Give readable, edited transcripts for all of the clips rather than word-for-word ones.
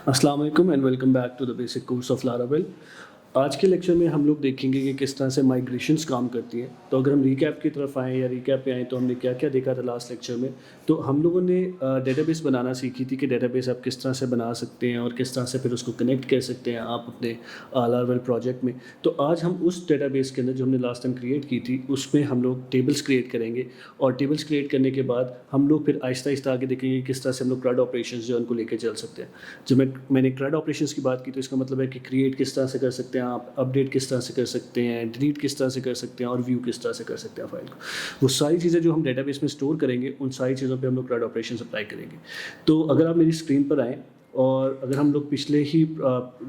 अस्सलाम वालेकुम and welcome back to the basic course of Laravel. आज के लेक्चर में हम लोग देखेंगे कि किस तरह से माइग्रेशंस काम करती हैं। तो अगर हम रीकैप की तरफ आएँ या रीकैप पे आएँ तो हमने क्या क्या देखा था लास्ट लेक्चर में। तो हम लोगों ने डेटाबेस बनाना सीखी थी कि डेटाबेस आप किस तरह से बना सकते हैं और किस तरह से फिर उसको कनेक्ट कर सकते हैं आप अपने लारावेल प्रोजेक्ट में। तो आज हम उस डेटाबेस के अंदर जो हमने लास्ट टाइम क्रिएट की थी उसमें हम लोग टेबल्स क्रिएट करेंगे और टेबल्स क्रिएट करने के बाद हम लोग फिर आहिस्ता आहिस्ता आगे देखेंगे किस तरह से हम लोग CRUD ऑपरेशंस जो है उनको लेके चल सकते हैं। जब मैंने CRUD ऑपरेशंस की बात की तो इसका मतलब है कि क्रिएट किस तरह से कर सकते हैं आप, अपडेट किस तरह से कर सकते हैं, डिलीट किस तरह से कर सकते हैं और व्यू किस तरह से कर सकते हैं फाइल को। वो सारी चीज़ें जो हम डेटाबेस में स्टोर करेंगे उन सारी चीज़ों पे हम लोग CRUD ऑपरेशंस अप्लाई करेंगे। तो अगर आप मेरी स्क्रीन पर आएँ और अगर हम लोग पिछले ही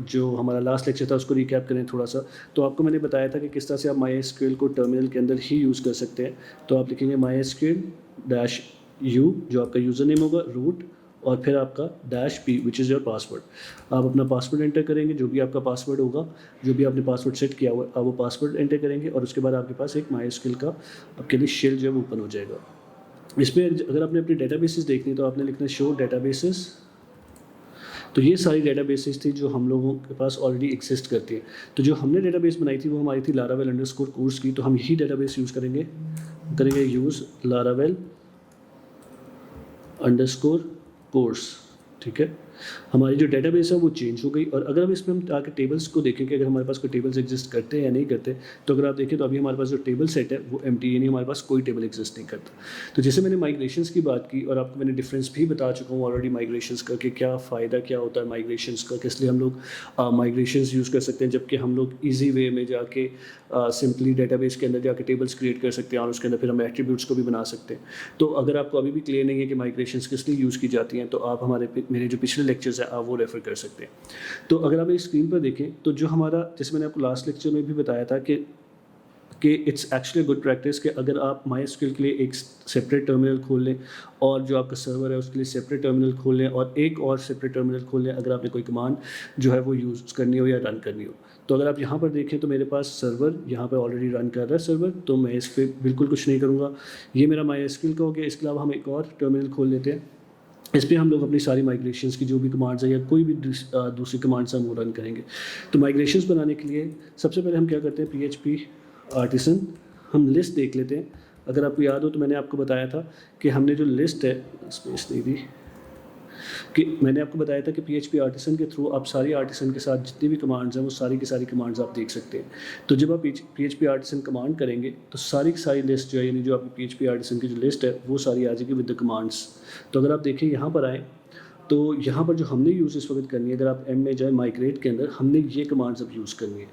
जो हमारा लास्ट लेक्चर था उसको रिकैप करें थोड़ा सा, तो आपको मैंने बताया था कि किस तरह से आप MySQL को टर्मिनल के अंदर ही यूज़ कर सकते हैं। तो आप लिखेंगे MySQL-u जो आपका यूज़र नेम होगा, रूट और फिर आपका -p which is your password. आप अपना पासवर्ड एंटर करेंगे, जो भी आपका पासवर्ड होगा, जो भी आपने पासवर्ड सेट किया हुआ आप वो पासवर्ड एंटर करेंगे और उसके बाद आपके पास एक MySQL का आपके लिए शेल जो है वो ओपन हो जाएगा। इसमें अगर आपने अपनी डेटाबेसेस देखनी तो आपने लिखना है शो डेटाबेसेस। तो ये सारी डेटाबेसेस थी जो हम लोगों के पास ऑलरेडी एग्जिस्ट करती है। तो जो हमने डेटाबेस बनाई थी वो हमारी थी laravel_course की। तो हम यही डेटाबेस यूज़ करेंगे यूज़ laravel_course। ठीक है, हमारी जो डेटाबेस है वो चेंज हो गई। और अगर हम इसमें हम आके टेबल्स को देखें कि अगर हमारे पास कोई टेबल्स एग्जिस्ट करते हैं या नहीं करते, तो अगर आप देखें तो अभी हमारे पास जो टेबल सेट है वो एम्प्टी, यानी हमारे पास कोई टेबल एग्जिस्ट नहीं करता। तो जैसे मैंने माइग्रेशंस की बात की और आपको मैंने डिफरेंस भी बता चुका हूँ ऑलरेडी माइग्रेशंस का कि क्या फ़ायदा क्या होता है माइग्रेशंस का, किस लिए हम लोग माइग्रेशंस यूज़ कर सकते हैं, जबकि हम लोग ईजी वे में जाके सिंपली डेटाबेस के अंदर जाके टेबल्स क्रिएट कर सकते हैं और उसके अंदर फिर हम एट्रीब्यूट्स को भी बना सकते हैं। तो अगर आपको अभी भी क्लियर नहीं है कि माइग्रेशंस किस लिए यूज़ की जाती हैं, तो आप मेरे जो पिछले लेक्चर्स हैं आप वो रेफ़र कर सकते हैं। तो अगर आप इस स्क्रीन पर देखें तो जो हमारा, जैसे मैंने आपको लास्ट लेक्चर में भी बताया था कि इट्स एक्चुअली गुड प्रैक्टिस कि अगर आप MySQL के लिए एक सेपरेट टर्मिनल खोल लें और जो आपका सर्वर है उसके लिए सेपरेट टर्मिनल खोल लें और एक और सेपरेट टर्मिनल खोल लें अगर आपने कोई कमांड जो है वो यूज़ करनी हो या रन करनी हो। तो अगर आप यहाँ पर देखें तो मेरे पास सर्वर यहाँ पर ऑलरेडी रन कर रहा है सर्वर, तो मैं इस पर बिल्कुल कुछ नहीं करूँगा। ये मेरा MySQL का हो गया। इसके अलावा हम एक और टर्मिनल खोल लेते हैं। इस पर हम लोग अपनी सारी माइग्रेशंस की जो भी कमांड्स है या कोई भी दूसरी कमांड्स हम वो रन करेंगे। तो माइग्रेशंस बनाने के लिए सबसे पहले हम क्या करते हैं, PHP आर्टिसन हम लिस्ट देख लेते हैं। अगर आपको याद हो तो मैंने आपको बताया था कि हमने जो लिस्ट है, स्पेस नहीं दी, कि मैंने आपको बताया था कि PHP आर्टिसन के थ्रू आप सारी आर्टिसन के साथ जितनी भी कमांड्स हैं वो सारी की सारी कमांड्स आप देख सकते हैं। तो जब आप PHP आर्टिसन कमांड करेंगे तो सारी की सारी लिस्ट जो है, यानी जो आपकी PHP आर्टिसन की जो लिस्ट है वो सारी आ जाएगी विद द कमांड्स। तो अगर आप देखें यहाँ पर आएँ तो यहाँ पर जो हमने यूज़ इस वक्त करनी है, अगर आप M में जाए माइग्रेट के अंदर, हमने ये कमांड्स अब यूज़ करनी है।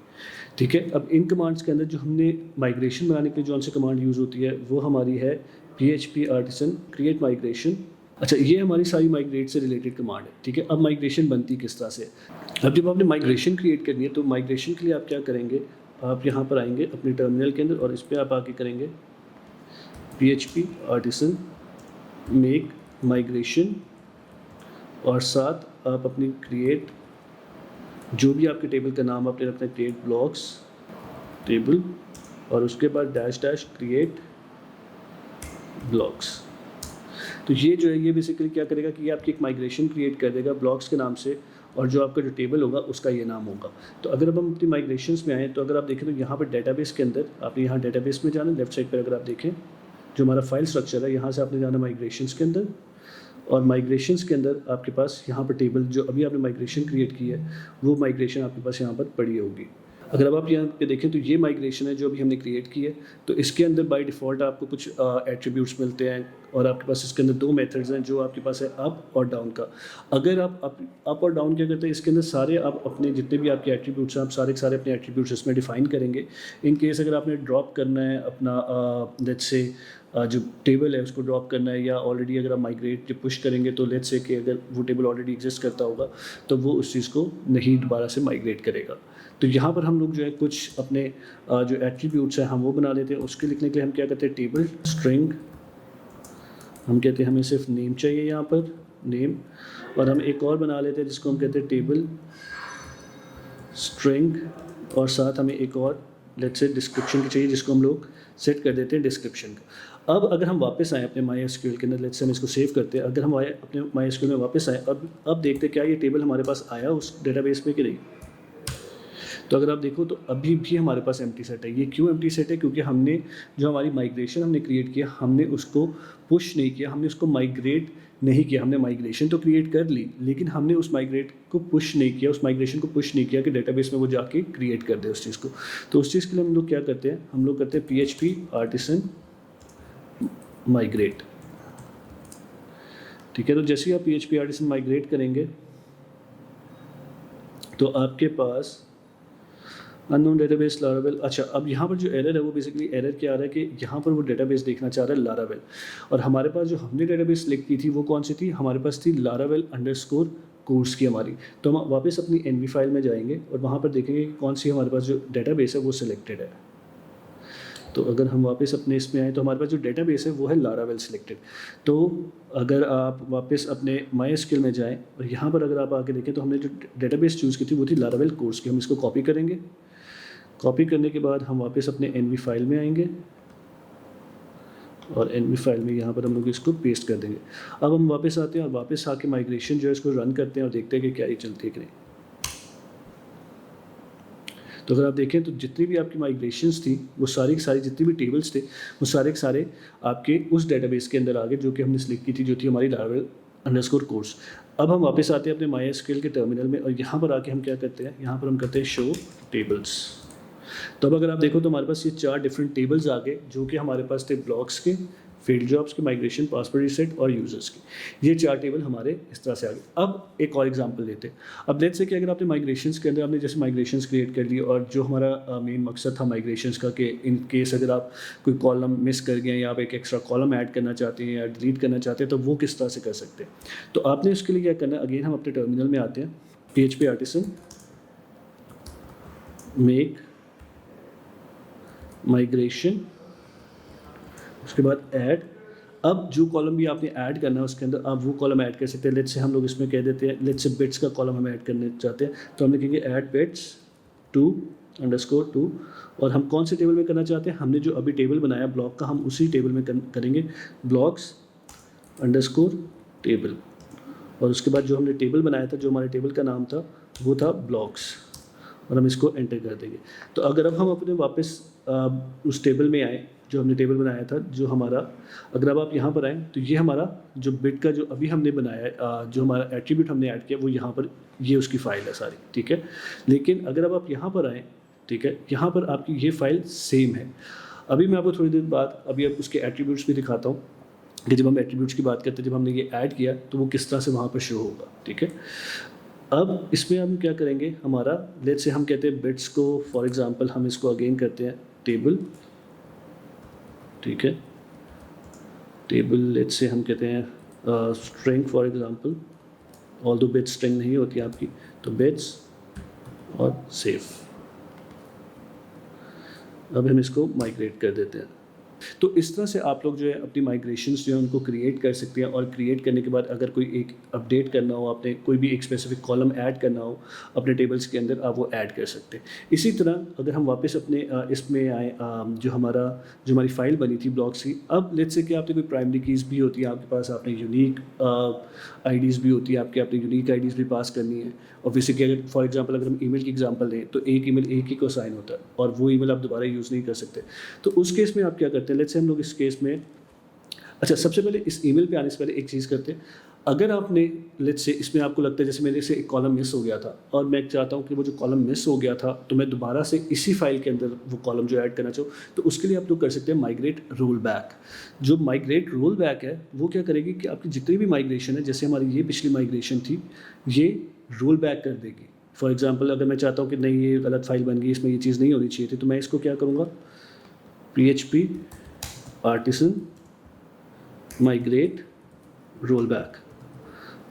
ठीक है, अब इन कमांड्स के अंदर जो हमने माइग्रेशन बनाने के लिए जो सी कमांड यूज़ होती है वो हमारी है PHP आर्टिसन क्रिएट माइग्रेशन। अच्छा, ये हमारी सारी माइग्रेट से रिलेटेड कमांड है। ठीक है, अब माइग्रेशन बनती किस तरह से। अब जब आपने माइग्रेशन क्रिएट करनी है तो माइग्रेशन के लिए आप क्या करेंगे, आप यहाँ पर आएंगे अपने टर्मिनल के अंदर और इस पर आप आके करेंगे PHP आर्टिसन मेक माइग्रेशन और साथ आप अपनी क्रिएट, जो भी आपके टेबल का नाम आपने रखना है, क्रिएट ब्लॉक्स टेबल और उसके बाद -- क्रिएट ब्लॉक्स। तो ये जो है ये बेसिकली क्या करेगा कि ये आपकी एक माइग्रेशन क्रिएट कर देगा ब्लॉक्स के नाम से और जो आपका जो टेबल होगा उसका ये नाम होगा। तो अगर अब हम अपनी माइग्रेशंस में आएँ तो अगर आप देखें तो यहाँ पर डेटाबेस के अंदर आपने यहाँ डेटाबेस में जाना, लेफ्ट साइड पर अगर आप देखें जो हमारा फाइल स्ट्रक्चर है यहाँ से आपने जाना माइग्रेशंस के अंदर और माइग्रेशंस के अंदर आपके पास यहाँ पर टेबल जो अभी आपने माइग्रेशन क्रिएट की है वो माइग्रेशन आपके पास यहाँ पर पड़ी होगी। अगर अब आप यहाँ पे देखें तो ये माइग्रेशन है जो अभी हमने क्रिएट की है। तो इसके अंदर बाय डिफ़ॉल्ट आपको कुछ एट्रीब्यूट्स मिलते हैं और आपके पास इसके अंदर 2 मेथड्स हैं जो आपके पास है अप और डाउन का। अगर आप अप और डाउन क्या करते हैं, इसके अंदर सारे आप अपने जितने भी आपके एट्रीब्यूट्स हैं आप सारे के सारे अपने एट्रीब्यूट्स इसमें डिफ़ाइन करेंगे। इन केस अगर आपने ड्रॉप करना है अपना लेट्स से जो टेबल है उसको ड्रॉप करना है या ऑलरेडी अगर आप माइग्रेट जब पुश करेंगे तो लेट्स से कि अगर वो टेबल ऑलरेडी एग्जिस्ट करता होगा तो वो उस चीज़ को नहीं दोबारा से माइग्रेट करेगा। तो यहाँ पर हम लोग जो है कुछ अपने जो एट्रीब्यूट्स हैं हम वो बना लेते हैं। उसके लिखने के लिए हम क्या करते हैं, टेबल स्ट्रिंग, हम कहते हैं हमें सिर्फ नेम चाहिए यहाँ पर नेम, और हम एक और बना लेते हैं जिसको हम कहते हैं टेबल स्ट्रिंग और साथ हमें एक और लेट्स से डिस्क्रिप्शन की चाहिए जिसको हम लोग सेट कर देते हैं डिस्क्रिप्शन का। अब अगर हम वापस आएँ अपने माई एसक्यूएल के अंदर, लेट्स से हम इसको सेव करते हैं, अगर हम आए अपने माई एसक्यूएल में वापस आएँ, अब देखते हैं क्या ये टेबल हमारे पास आया उस डेटाबेस में कि नहीं। तो अगर आप देखो तो अभी भी हमारे पास एम्प्टी सेट है। ये क्यों एम्प्टी सेट है? क्योंकि हमने जो हमारी माइग्रेशन हमने क्रिएट किया, हमने उसको पुश नहीं किया, हमने उसको माइग्रेट नहीं किया। हमने माइग्रेशन तो क्रिएट कर ली, लेकिन हमने उस माइग्रेट को पुश नहीं किया, उस माइग्रेशन को पुश नहीं किया कि डेटाबेस में वो जाके क्रिएट कर दे उस चीज़ को। तो उस चीज़ के लिए हम लोग क्या करते हैं, हम लोग करते हैं PHP आर्टिसन माइग्रेट। ठीक है, तो जैसे ही आप PHP आर्टिसन माइग्रेट करेंगे तो आपके पास अननोन डेटाबेस लारावेल। अच्छा, अब यहाँ पर जो एरर है वो बेसिकली एरर क्या आ रहा है कि यहाँ पर वो डेटाबेस देखना चाह रहा है लारावेल, और हमारे पास जो हमने डेटाबेस सेलेक्ट की थी वो कौन सी थी, हमारे पास थी लारावेल अंडरस्कोर कोर्स की हमारी। तो हम वापस अपनी NV फाइल में जाएंगे और वहाँ पर देखेंगे कि कौन सी हमारे पास जो डेटाबेस है वो सिलेक्टेड है। तो अगर हम वापस अपने इसमें आए तो हमारे पास जो डेटाबेस है वो है लारावेल सिलेक्टेड। तो अगर आप वापस अपने MySQL में जाएं और यहाँ पर अगर आप आके देखें तो हमने जो डेटाबेस चूज़ की थी वो थी लारावेल कोर्स की। हम इसको कॉपी करेंगे, कॉपी करने के बाद हम वापस अपने NV फाइल में आएंगे और NV फाइल में यहाँ पर हम लोग इसको पेस्ट कर देंगे। अब हम वापस आते हैं और वापस आके माइग्रेशन जो है इसको रन करते हैं और देखते हैं कि क्या ये चलती है कि नहीं। तो अगर आप देखें तो जितनी भी आपकी माइग्रेशंस थी वो सारी की सारी, जितनी भी टेबल्स थे वो सारे के सारे आपके उस डेटाबेस के अंदर आ गए जो कि हमने सिलेक्ट की थी, जो थी हमारी लारावेल अंडरस्कोर कोर्स। अब हम वापस आते हैं अपने MySQL के टर्मिनल में और यहाँ पर आके हम क्या करते हैं, यहाँ पर हम करते हैं शो टेबल्स। तो अब अगर आप देखो तो हमारे पास ये 4 डिफरेंट टेबल्स आ गए जो कि हमारे पास थे ब्लॉक्स के, फील्ड जॉब्स के, माइग्रेशन, पासवर्ड रीसेट और यूजर्स की। ये 4 टेबल हमारे इस तरह से आ गए। अब एक और एग्जांपल लेते हैं। अब लेट्स से कि अगर आपने माइग्रेशंस के अंदर आपने जैसे माइग्रेशंस क्रिएट कर लिए और जो हमारा मेन मकसद था माइग्रेशंस का कि इन केस अगर आप कोई कॉलम मिस कर गए या आप एक एक्स्ट्रा कॉलम ऐड करना चाहते हैं या डिलीट करना चाहते हैं तो वो किस तरह से कर सकते हैं। तो आपने उसके लिए क्या करना है, अगेन हम अपने टर्मिनल में आते हैं, PHP आर्टिसन मेक माइग्रेशन, उसके बाद ऐड। अब जो कॉलम भी आपने ऐड करना है उसके अंदर आप वो कॉलम ऐड कर सकते हैं। लेट्स से हम लोग इसमें कह देते हैं, लेट्स से बिट्स का कॉलम हम ऐड करने चाहते हैं तो हम लिखेंगे add bits to underscore two, और हम कौन से टेबल में करना चाहते हैं, हमने जो अभी टेबल बनाया ब्लॉक का हम उसी टेबल में करेंगे ब्लॉक्स अंडरस्कोर टेबल, और उसके बाद जो हमने टेबल बनाया था, जो हमारे टेबल का नाम था वो था ब्लॉक्स, और हम इसको एंटर कर देंगे। तो अगर अब हम अपने वापस उस टेबल में आए जो हमने टेबल बनाया था, जो हमारा, अगर अब आप यहाँ पर आएँ तो ये हमारा जो बिट का जो अभी हमने बनाया जो हमारा एट्रीब्यूट हमने ऐड किया वो यहाँ पर, ये उसकी फ़ाइल है सारी, ठीक है। लेकिन अगर अब आप यहाँ पर आएँ, ठीक है, यहाँ पर आपकी ये फ़ाइल सेम है। अभी मैं आपको थोड़ी देर बाद अभी अब उसके एट्रीब्यूट्स भी दिखाता हूँ कि जब हम एट्रीब्यूट्स की बात करते हैं, जब हमने ये ऐड किया तो वो किस तरह से वहाँ पर शो होगा, ठीक है। अब इसमें हम क्या करेंगे, हमारा लेट्स से हम कहते हैं बिट्स को, फॉर एग्जांपल हम इसको अगेन करते हैं टेबल, ठीक है, टेबल लेट्स से हम कहते हैं string for example, although bit string नहीं होती आपकी, तो बिट्स और सेव। अब हम इसको माइग्रेट कर देते हैं। तो इस तरह से आप लोग जो है अपनी माइग्रेशंस जो है उनको क्रिएट कर सकते हैं, और क्रिएट करने के बाद अगर कोई एक अपडेट करना हो, आपने कोई भी एक स्पेसिफिक कॉलम ऐड करना हो अपने टेबल्स के अंदर, आप वो ऐड कर सकते हैं। इसी तरह अगर हम वापस अपने इसमें आए, जो हमारी फ़ाइल बनी थी ब्लॉक्स की, अब लेट्स से कि आपने कोई प्राइमरी कीज़ भी होती है आपके पास, आपने यूनिक आईडीज़ भी होती है आपके, आपने यूनिक आईडीज़ भी पास करनी है। और वैसे कि अगर फॉर एग्जांपल अगर हम ईमेल की एग्जांपल लें तो एक ईमेल एक ही को साइन होता है और वो ईमेल आप दोबारा यूज़ नहीं कर सकते। तो उस केस में आप क्या करते हैं, लेट्स से हम लोग इस केस में, अच्छा सबसे पहले इस ईमेल पे आने से पहले एक चीज़ करते हैं। अगर आपने लेट्स से इसमें आपको लगता है जैसे मेरे से एक कॉलम मिस हो गया था और मैं चाहता हूँ कि वो जो कॉलम मिस हो गया था तो मैं दोबारा से इसी फाइल के अंदर वो कॉलम जो ऐड करना चाहूँ, तो उसके लिए आप लोग कर सकते हैं माइग्रेट रोल बैक। जो माइग्रेट रोल बैक है वो क्या करेगी कि आपकी जितनी भी माइग्रेशन है, जैसे हमारी ये पिछली माइग्रेशन थी, ये रोल बैक कर देगी। फॉर एग्जाम्पल अगर मैं चाहता हूँ कि नहीं ये गलत फाइल बन गई, इसमें ये चीज़ नहीं होनी चाहिए थी, तो मैं इसको क्या करूँगा, PHP artisan migrate roll back,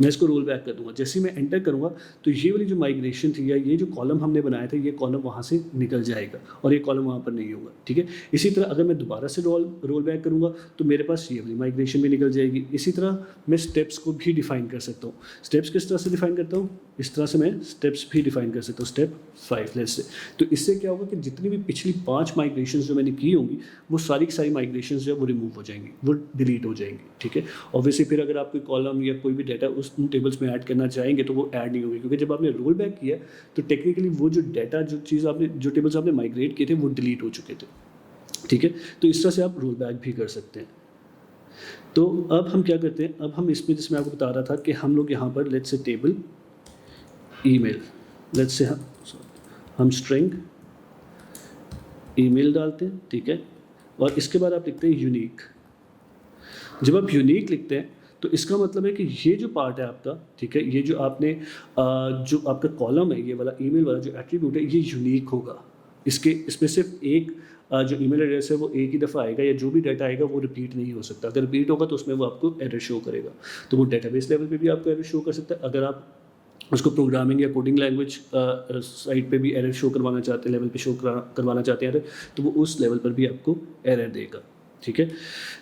मैं इसको रोल बैक कर दूंगा। जैसे ही मैं एंटर करूंगा तो ये वाली जो माइग्रेशन थी या ये जो कॉलम हमने बनाया था, ये कॉलम वहाँ से निकल जाएगा और ये कॉलम वहाँ पर नहीं होगा, ठीक है। इसी तरह अगर मैं दोबारा से रोल बैक करूँगा तो मेरे पास ये वाली माइग्रेशन भी निकल जाएगी। इसी तरह मैं स्टेप्स को भी डिफाइन कर सकता हूँ। स्टेप्स किस तरह से डिफाइन करता हूँ, इस तरह से मैं स्टेप्स भी डिफाइन कर सकता हूँ, स्टेप 5 लेट्स से। तो इससे क्या होगा कि जितनी भी पिछली 5 माइग्रेशन जो मैंने की होंगी वो सारी की सारी माइग्रेशन जो है वो रिमूव हो जाएंगी, वो डिलीट हो जाएंगी, ठीक है। ऑब्वियसली फिर अगर आप कोई कॉलम या कोई भी डाटा उस टेबल्स में ऐड करना चाहेंगे तो वो ऐड नहीं होगी, क्योंकि जब आपने रोल बैक किया तो टेक्निकली वो जो डाटा जो टेबल्स आपने माइग्रेट किए थे वो डिलीट हो चुके थे, ठीक है। तो इस तरह से आप रोल बैक भी कर सकते हैं। तो अब हम क्या करते हैं, अब हम इसमें जिसमें आपको बता रहा था कि हम लोग यहाँ पर let's say table email, let's say हम स्ट्रिंग ईमेल डालते हैं, ठीक है। और इसके बाद आप लिखते हैं यूनिक। जब आप यूनिक लिखते हैं तो इसका मतलब है कि ये जो पार्ट है आपका, ठीक है, ये जो आपने जो आपका कॉलम है, ये वाला ईमेल वाला जो एट्रीब्यूट है, ये यूनिक होगा। इसमें सिर्फ एक जो ईमेल एड्रेस है वो एक ही दफ़ा आएगा, या जो भी डाटा आएगा वो रिपीट नहीं हो सकता। अगर रिपीट होगा तो उसमें वो आपको एरर शो करेगा। तो वो डेटाबेस लेवल पे भी आपको एरर शो कर सकता है। अगर आप उसको प्रोग्रामिंग या कोडिंग लैंग्वेज साइड पे भी एरर शो करवाना चाहते हैं, लेवल पे शो करवाना चाहते हैं एरर, तो वो उस लेवल पर भी आपको एरर देगा, ठीक है।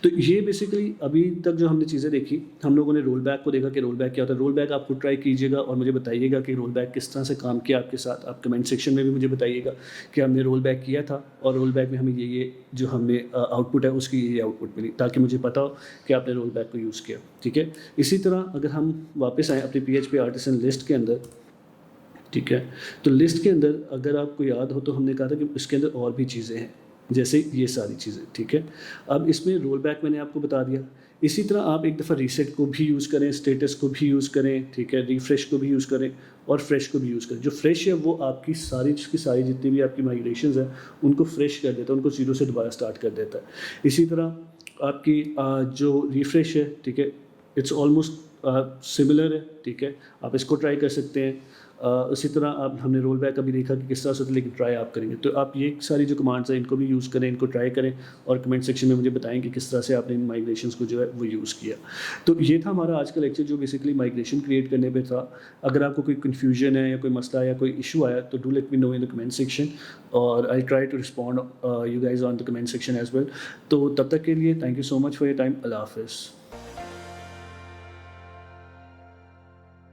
तो ये बेसिकली अभी तक जो हमने चीज़ें देखी, हम लोगों ने रोल बैक को देखा कि रोल बैक क्या होता है। रोल बैक आपको ट्राई कीजिएगा और मुझे बताइएगा कि रोल बैक किस तरह से काम किया आपके साथ। आप कमेंट सेक्शन में भी मुझे बताइएगा कि हमने रोल बैक किया था और रोल बैक में हमें ये जो हमने आउटपुट है उसकी ये आउटपुट मिली, ताकि मुझे पता हो कि आपने रोल बैक को यूज़ किया, ठीक है। इसी तरह अगर हम वापस आएँ अपनी PHP आर्टिसन लिस्ट के अंदर, ठीक है, तो लिस्ट के अंदर अगर आपको याद हो तो हमने कहा था कि इसके अंदर और भी चीज़ें हैं, जैसे ये सारी चीज़ें, ठीक है। अब इसमें रोल बैक मैंने आपको बता दिया। इसी तरह आप एक दफ़ा रीसेट को भी यूज़ करें, स्टेटस को भी यूज़ करें, ठीक है, रिफ्रेश को भी यूज़ करें और फ्रेश को भी यूज़ करें। जो फ्रेश है वो आपकी सारी की सारी जितनी भी आपकी माइग्रेशंस हैं उनको फ्रेश कर देता है, उनको जीरो से दोबारा स्टार्ट कर देता है। इसी तरह आपकी जो रिफ्रेश है, ठीक है, इट्स ऑलमोस्ट सिमिलर है, ठीक है, आप इसको ट्राई कर सकते हैं। इसी तरह आप हमने रोल बैक अभी देखा कि किस तरह से होता है, लेकिन ट्राई आप करेंगे तो आप ये सारी जो कमांड्स हैं इनको भी यूज़ करें, इनको ट्राई करें और कमेंट सेक्शन में मुझे बताएं कि किस तरह से आपने इन माइग्रेशंस को जो है वो यूज़ किया। तो ये था हमारा आज का लेक्चर जो बेसिकली माइग्रेशन क्रिएट करने पे था। अगर आपको कोई कन्फ्यूजन है या कोई मसला या कोई इशू आया तो do let me know in the comment section और I try to respond you guys on the comment section as well. तो तब तक के लिए thank you so much for your time. अल्लाह हाफ़िज़।